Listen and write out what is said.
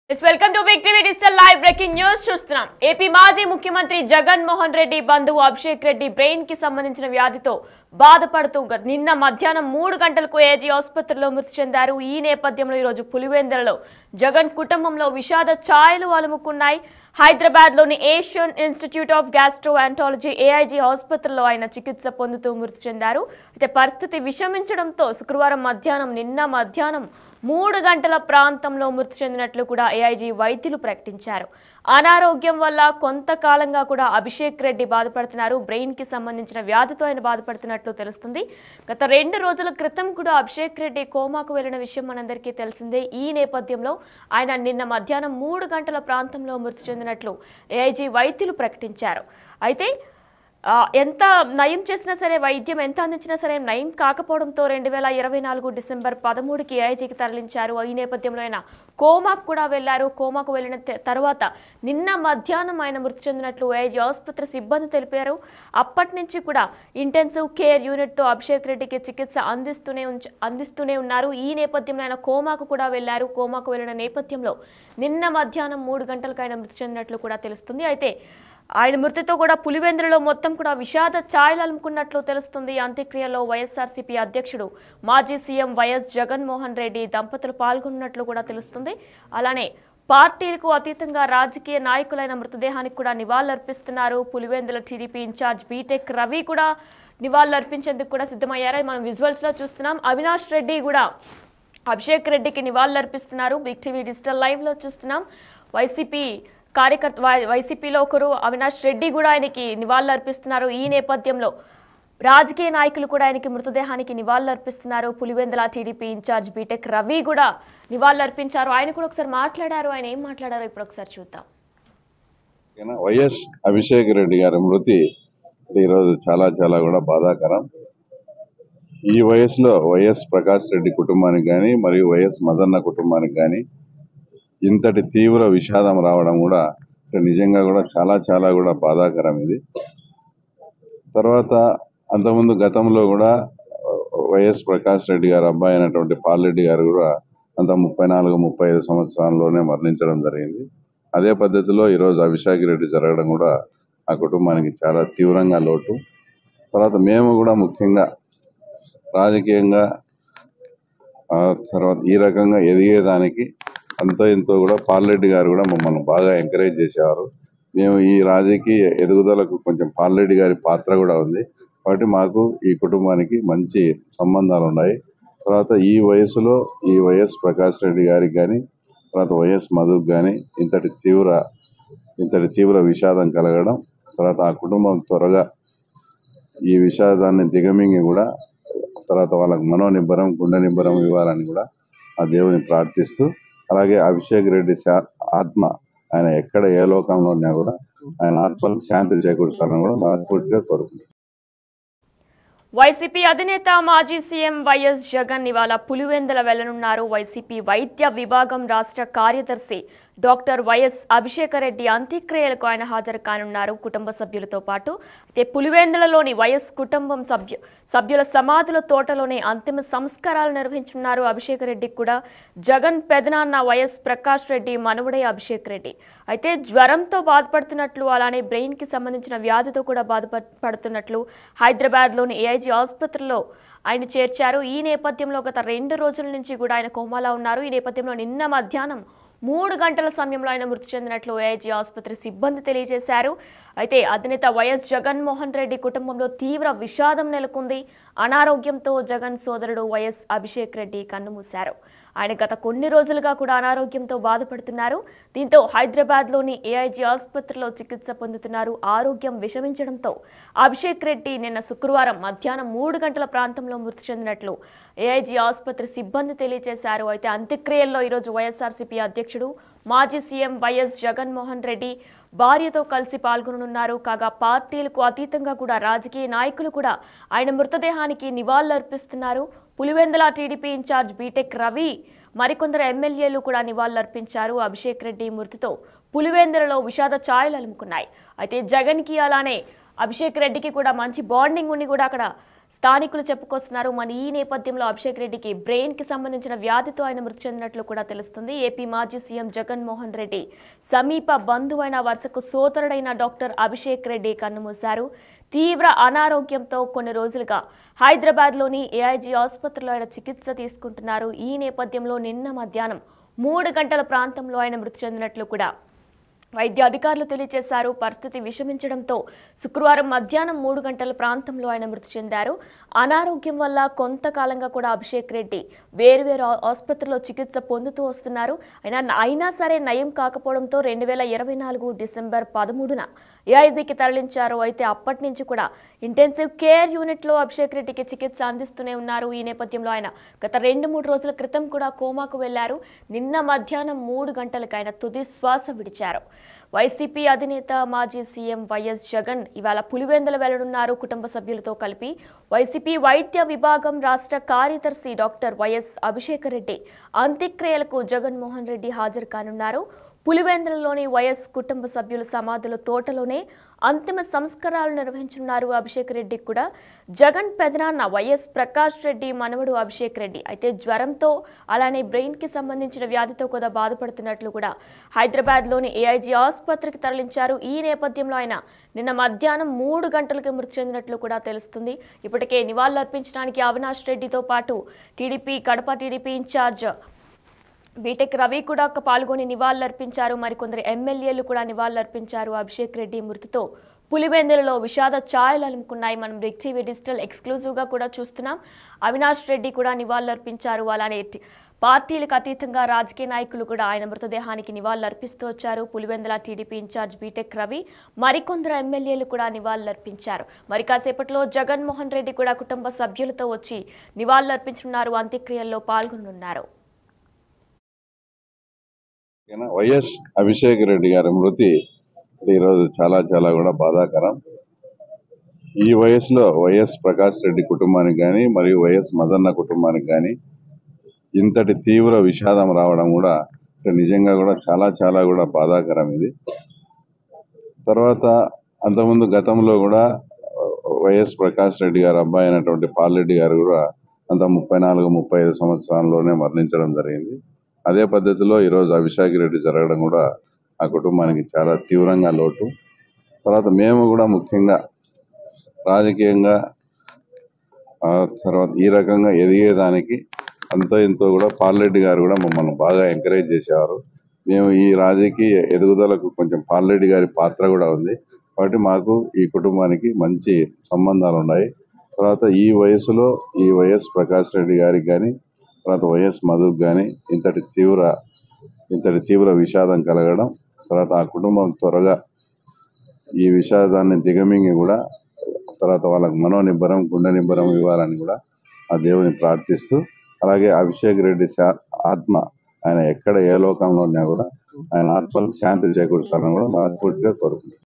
Welcome to big TV digital live breaking news చూస్తున్నాం. AP మాజీ ముఖ్యమంత్రి జగన్ మోహన్ రెడ్డి బంధువు అభిషేక్ రెడ్డి బ్రెయిన్ కి సంబంధించిన వ్యాధితో బాధపడుతూ నిన్న మధ్యాహ్నం 3 గంటలకు ఏజీ ఆసుపత్రిలో మృతి చెందారు. ఈ నేపథ్యంలో ఈ రోజు పులివెందులలో జగన్ కుటుంబంలో విషాద ఛాయలు అలుముకున్నాయి. హైదరాబాద్ లోని Asian institute of gastroenterology AIG ఆసుపత్రిలో ఆయన చికిత్స పొందుతూ మృతి చెందారు. అయితే పరిస్థితి విషమించడంతో శుక్రవారం నిన్న మధ్యాహ్నం 3 గంటల ప్రాంతంలో మృతి చెందినట్లు కూడా ఏఐజీ వైద్యులు ప్రకటించారు. అనారోగ్యం వల్ల కొంతకాలంగా కూడా అభిషేక్ రెడ్డి బాధపడుతున్నారు. బ్రెయిన్ కి సంబంధించిన వ్యాధితో ఆయన బాధపడుతున్నట్లు తెలుస్తుంది. గత 2 రోజుల క్రితం కూడా అభిషేక్ రెడ్డి కోమాకు వెళ్లిన విషయం మనందరికీ తెలిసిందే. ఈ నేపథ్యంలో ఆయన నిన్న మధ్యాహ్నం 3 గంటల ప్రాంతంలో మృతి చెందినట్లు ఏఐజీ వైద్యులు ప్రకటించారు. అయితే ఎంత నయం చేసినా సరే, వైద్యం ఎంత అందించినా సరే నయం కాకపోవడంతో 2024 డిసెంబర్ 13కి ఏఐజీకి తరలించారు. ఈ నేపథ్యంలో ఆయన కోమాకు కూడా వెళ్లారు. కోమాకు వెళ్లిన తర్వాత నిన్న మధ్యాహ్నం ఆయన మృతి చెందినట్లు ఏఐజీ ఆసుపత్రి సిబ్బంది తెలిపారు. అప్పటి నుంచి కూడా ఇంటెన్సివ్ కేర్ యూనిట్తో అభిషేక్ రెడ్డికి చికిత్స అందిస్తూనే ఉన్నారు. ఈ నేపథ్యంలో ఆయన కోమాకు కూడా వెళ్లారు. కోమాకు వెళ్లిన నేపథ్యంలో నిన్న మధ్యాహ్నం 3 గంటలకు ఆయన మృతి చెందినట్లు కూడా తెలుస్తుంది. అయితే ఆయన మృతితో కూడా పులివెందులలో మొత్తం కూడా విషాద ఛాయలు అలుముకున్నట్లు తెలుస్తుంది. అంత్యక్రియలో వైఎస్ఆర్సీపీ అధ్యక్షుడు మాజీ సీఎం వైఎస్ జగన్మోహన్ రెడ్డి దంపతులు పాల్గొన్నట్లు కూడా తెలుస్తుంది. అలానే పార్టీలకు అతీతంగా రాజకీయ నాయకులైన మృతదేహానికి కూడా నివాళులర్పిస్తున్నారు. Pulivendula TDP incharge BTech Ravi కూడా నివాళులర్పించేందుకు కూడా సిద్ధమయ్యారు. మనం విజువల్స్ లో చూస్తున్నాం. అవినాష్ రెడ్డి కూడా అభిషేక్ రెడ్డికి నివాళులర్పిస్తున్నారు. బిగ్ టీవీ డిజిటల్ లైవ్ లో చూస్తున్నాం. వైసీపీలో ఒకరు అవినాష్ రెడ్డి కూడా ఆయనకి నివాళులు అర్పిస్తున్నారు. ఈ నేపథ్యంలో రాజకీయ నాయకులు కూడా ఆయనకి మృతదేహానికి నివాళులు అర్పిస్తున్నారు. Pulivendula TDP incharge BTech Ravi కూడా నివాళులు అర్పించారు. ఆయన కూడా ఒకసారి మాట్లాడారు. ఆయన ఏం మాట్లాడారో ఇప్పుడు ఒకసారి చూద్దాం. వైఎస్ అభిషేక్ రెడ్డి గారి మృతి ఈరోజు చాలా కూడా బాధాకరం. ఈ వయసులో వైఎస్ ప్రకాష్ రెడ్డి కుటుంబానికి కానీ మరియు వైఎస్ మదన్న కుటుంబానికి కానీ ఇంతటి తీవ్ర విషాదం రావడం కూడా నిజంగా కూడా చాలా కూడా బాధాకరం. ఇది తర్వాత అంతకుముందు గతంలో కూడా వైఎస్ ప్రకాష్ రెడ్డి గారు అబ్బాయి అయినటువంటి పాల్రెడ్డి గారు కూడా అంత 34-35 సంవత్సరాల్లోనే మరణించడం జరిగింది. అదే పద్ధతిలో ఈరోజు అభిషేక్ రెడ్డి జరగడం కూడా ఆ కుటుంబానికి చాలా తీవ్రంగా లోటు. తర్వాత మేము కూడా ముఖ్యంగా రాజకీయంగా తర్వాత ఈ రకంగా ఎదిగేదానికి అంతో ఇంతో కూడా పాల్రెడ్డి గారు కూడా మమ్మల్ని బాగా ఎంకరేజ్ చేసేవారు. మేము ఈ రాజకీయ ఎదుగుదలకు కొంచెం పాల్రెడ్డి గారి పాత్ర కూడా ఉంది. కాబట్టి మాకు ఈ కుటుంబానికి మంచి సంబంధాలు ఉన్నాయి. తర్వాత ఈ వయసులో ఈ వైఎస్ ప్రకాష్ రెడ్డి గారికి కానీ తర్వాత వైఎస్ మధుకు కానీ ఇంతటి తీవ్ర విషాదం కలగడం, తర్వాత ఆ కుటుంబం త్వరగా ఈ విషాదాన్ని దిగమింగి కూడా తర్వాత వాళ్ళకు మనోనిబ్బరం గుండె నిబ్బరం ఇవ్వాలని కూడా ఆ దేవుని ప్రార్థిస్తూ, అలాగే అభిషేక్ రెడ్డి ఆత్మ ఆయన ఎక్కడ ఏ లోకంలో ఉన్నా కూడా ఆయన ఆత్మకు శాంతి చేకూర్చాలని కూడా మనస్ఫూర్తిగా కోరుకుంటున్నాను. వైసీపీ అధినేత మాజీ సీఎం వైఎస్ జగన్ ఇవాళ పులివెందుల వెళ్లనున్నారు. వైసీపీ వైద్య విభాగం రాష్ట్ర కార్యదర్శి డాక్టర్ వైఎస్ అభిషేక్ రెడ్డి అంత్యక్రియలకు ఆయన హాజరు కానున్నారు కుటుంబ సభ్యులతో పాటు. అయితే పులివెందులలోని వైఎస్ కుటుంబం సభ్యుల సమాధుల తోటలోనే అంతిమ సంస్కారాలు నిర్వహించున్నారు. అభిషేక్ రెడ్డికి కూడా జగన్ పెదనాన్న వైఎస్ ప్రకాష్ రెడ్డి మనవడే అభిషేక్ రెడ్డి. అయితే జ్వరంతో బాధపడుతున్నట్లు, అలానే బ్రెయిన్ కి సంబంధించిన వ్యాధితో కూడా బాధపడుతున్నట్లు హైదరాబాద్లోని ఏఐజీ ఆసుపత్రిలో ఆయన చేర్చారు. ఈ నేపథ్యంలో గత 2 రోజుల నుంచి కూడా ఆయన కోమాలో ఉన్నారు. ఈ నేపథ్యంలో నిన్న మధ్యాహ్నం 3 గంటల సమయంలో ఆయన మృతి చెందినట్లు ఏఐజీ ఆసుపత్రి సిబ్బంది తెలియజేశారు. అయితే అధినేత వైఎస్ జగన్మోహన్ రెడ్డి కుటుంబంలో తీవ్ర విషాదం నెలకొంది. అనారోగ్యంతో జగన్ సోదరుడు వైఎస్ అభిషేక్ రెడ్డి కన్నుమూశారు. ఆయన గత కొన్ని రోజులుగా కూడా అనారోగ్యంతో బాధపడుతున్నారు. దీంతో హైదరాబాద్లోని ఏఐజీ ఆసుపత్రిలో చికిత్స పొందుతున్నారు. ఆరోగ్యం విషమించడంతో అభిషేక్ రెడ్డి నిన్న శుక్రవారం మధ్యాహ్నం 3 గంటల ప్రాంతంలో మృతి చెందినట్లు ఏఐజీ ఆసుపత్రి సిబ్బంది తెలియజేశారు. అయితే అంత్యక్రియల్లో ఈరోజు వైఎస్ఆర్సీపీ అధ్యక్షుడు మాజీ సీఎం వైఎస్ జగన్మోహన్ రెడ్డి భార్యతో కలిసి పాల్గొననున్నారు. కాగా పార్టీలకు అతీతంగా కూడా రాజకీయ నాయకులు కూడా ఆయన మృతదేహానికి నివాళులర్పిస్తున్నారు. Pulivendula TDP incharge BTech Ravi మరికొందరు ఎమ్మెల్యేలు కూడా నివాళులర్పించారు. అభిషేక్ రెడ్డి మృతితో పులివెందులలో విషాద ఛాయలు అలుముకున్నాయి. అయితే జగన్కి అలానే అభిషేక్ రెడ్డికి కూడా మంచి బాండింగ్ ఉండి కూడా అక్కడ స్థానికులు చెప్పుకొస్తున్నారు. మరి ఈ నేపథ్యంలో అభిషేక్ రెడ్డికి బ్రెయిన్ కి సంబంధించిన వ్యాధితో ఆయన మృతి చెందినట్లు కూడా తెలుస్తుంది. ఏపీ మాజీ సీఎం జగన్మోహన్ రెడ్డి సమీప బంధువైన వరుసకు సోదరుడైన డాక్టర్ అభిషేక్ రెడ్డి కన్నుమూశారు. తీవ్ర అనారోగ్యంతో కొన్ని రోజులుగా హైదరాబాద్లోని ఏఐజీ ఆసుపత్రిలో ఆయన చికిత్స తీసుకుంటున్నారు. ఈ నేపథ్యంలో నిన్న మధ్యాహ్నం 3 గంటల ప్రాంతంలో ఆయన మృతి చెందినట్లు కూడా వైద్య అధికారులు తెలియజేశారు. పరిస్థితి విషమించడంతో శుక్రవారం మధ్యాహ్నం 3 గంటల ప్రాంతంలో ఆయన మృతి చెందారు. అనారోగ్యం వల్ల కొంతకాలంగా కూడా అభిషేక్ రెడ్డి వేరువేరు ఆసుపత్రిలో చికిత్స పొందుతూ వస్తున్నారు. అయినా సరే నయం కాకపోవడంతో 2024 డిసెంబర్ 13న ఏఐజీకి తరలించారు. అయితే అప్పటి నుంచి కూడా ఇంటెన్సివ్ కేర్ యూనిట్లో అభిషేక్ రెడ్డికి చికిత్స అందిస్తూనే ఉన్నారు. ఈ నేపథ్యంలో ఆయన గత 2-3 రోజుల క్రితం కూడా కోమాకు వెళ్లారు. నిన్న మధ్యాహ్నం 3 గంటలకు ఆయన తుది శ్వాస విడిచారు. వైసీపీ అధినేత మాజీ సీఎం వైఎస్ జగన్ ఇవాళ పులివెందుల వెళ్లనున్నారు. కుటుంబ సభ్యులతో కలిపి వైసీపీ వైద్య విభాగం రాష్ట్ర కార్యదర్శి డాక్టర్ వైఎస్ అభిషేక్ రెడ్డి అంత్యక్రియలకు జగన్మోహన్ రెడ్డి హాజరు కానున్నారు. పులివెందులలోని వైఎస్ కుటుంబ సభ్యుల సమాధుల తోటలోనే అంతిమ సంస్కారాలు నిర్వహించనున్నారు. అభిషేక్ రెడ్డికి కూడా జగన్ పెదనాన్న వైఎస్ ప్రకాష్ రెడ్డి మనవడు అభిషేక్ రెడ్డి అయితే జ్వరంతో అలానే బ్రెయిన్ కి సంబంధించిన వ్యాధితో కూడా బాధపడుతున్నట్లు కూడా హైదరాబాద్లోని ఏఐజీ ఆసుపత్రికి తరలించారు. ఈ నేపథ్యంలో ఆయన నిన్న మధ్యాహ్నం 3 గంటలకు మృతి చెందినట్లు కూడా తెలుస్తుంది. ఇప్పటికే నివాళులర్పించడానికి అవినాష్ రెడ్డితో పాటు Kadapa TDP incharge BTech Ravi కూడా పాల్గొని నివాళులర్పించారు. మరికొందరు ఎమ్మెల్యేలు కూడా నివాళులర్పించారు. అభిషేక్ రెడ్డి మృతితో పులివెందులలో విషాద ఛాయలు అలుముకున్నాయి. మనం బిగ్ టీవీ డిజిటల్ ఎక్స్క్లూజివ్గా కూడా చూస్తున్నాం. అవినాష్ రెడ్డి కూడా నివాళులర్పించారు. అలానే పార్టీలకు అతీతంగా రాజకీయ నాయకులు కూడా ఆయన మృతదేహానికి నివాళులర్పిస్తూ వచ్చారు. Pulivendula TDP incharge BTech Ravi మరికొందరు ఎమ్మెల్యేలు కూడా నివాళులర్పించారు. మరి కాసేపట్లో జగన్మోహన్ రెడ్డి కూడా కుటుంబ సభ్యులతో వచ్చి నివాళులర్పించనున్నారు. అంత్యక్రియల్లో పాల్గొనున్నారు. వైఎస్ అభిషేక్ రెడ్డి గారి మృతి ఈరోజు చాలా కూడా బాధాకరం. ఈ వయసులో వైఎస్ ప్రకాష్ రెడ్డి కుటుంబానికి కానీ మరియు వైఎస్ మదన్న కుటుంబానికి కానీ ఇంతటి తీవ్ర విషాదం రావడం కూడా నిజంగా కూడా చాలా కూడా బాధాకరం. ఇది తర్వాత అంతకుముందు గతంలో కూడా వైఎస్ ప్రకాష్ రెడ్డి గారు అబ్బాయి అయినటువంటి పాల్రెడ్డి గారు కూడా అంత 34-35 సంవత్సరాల్లోనే మరణించడం జరిగింది. అదే పద్ధతిలో ఈరోజు అభిషేక్ రెడ్డి జరగడం కూడా ఆ కుటుంబానికి చాలా తీవ్రంగా లోటు. తర్వాత మేము కూడా ముఖ్యంగా రాజకీయంగా తర్వాత ఈ రకంగా ఎదిగేదానికి ఎంతో కూడా పాల్రెడ్డి గారు కూడా మమ్మల్ని బాగా ఎంకరేజ్ చేసేవారు. మేము ఈ రాజకీయ ఎదుగుదలకు కొంచెం పాల్రెడ్డి గారి పాత్ర కూడా ఉంది. కాబట్టి మాకు ఈ కుటుంబానికి మంచి సంబంధాలు ఉన్నాయి. తర్వాత ఈ వయసులో ఈ వైఎస్ ప్రకాష్ రెడ్డి గారికి కానీ తర్వాత వైఎస్ మధుకు కానీ ఇంతటి తీవ్ర విషాదం కలగడం, తర్వాత ఆ కుటుంబం త్వరగా ఈ విషాదాన్ని దిగమింగి కూడా తర్వాత వాళ్ళకు మనోనిబ్బరం గుండె నిబ్బరం ఇవ్వాలని కూడా ఆ దేవుని ప్రార్థిస్తూ, అలాగే అభిషేక్ రెడ్డి ఆత్మ ఆయన ఎక్కడ ఏ లోకంలో ఉన్నా కూడా ఆయన ఆత్మకు శాంతి చేకూరుస్తారని కూడా మనస్ఫూర్తిగా కోరుకుంటున్నాను.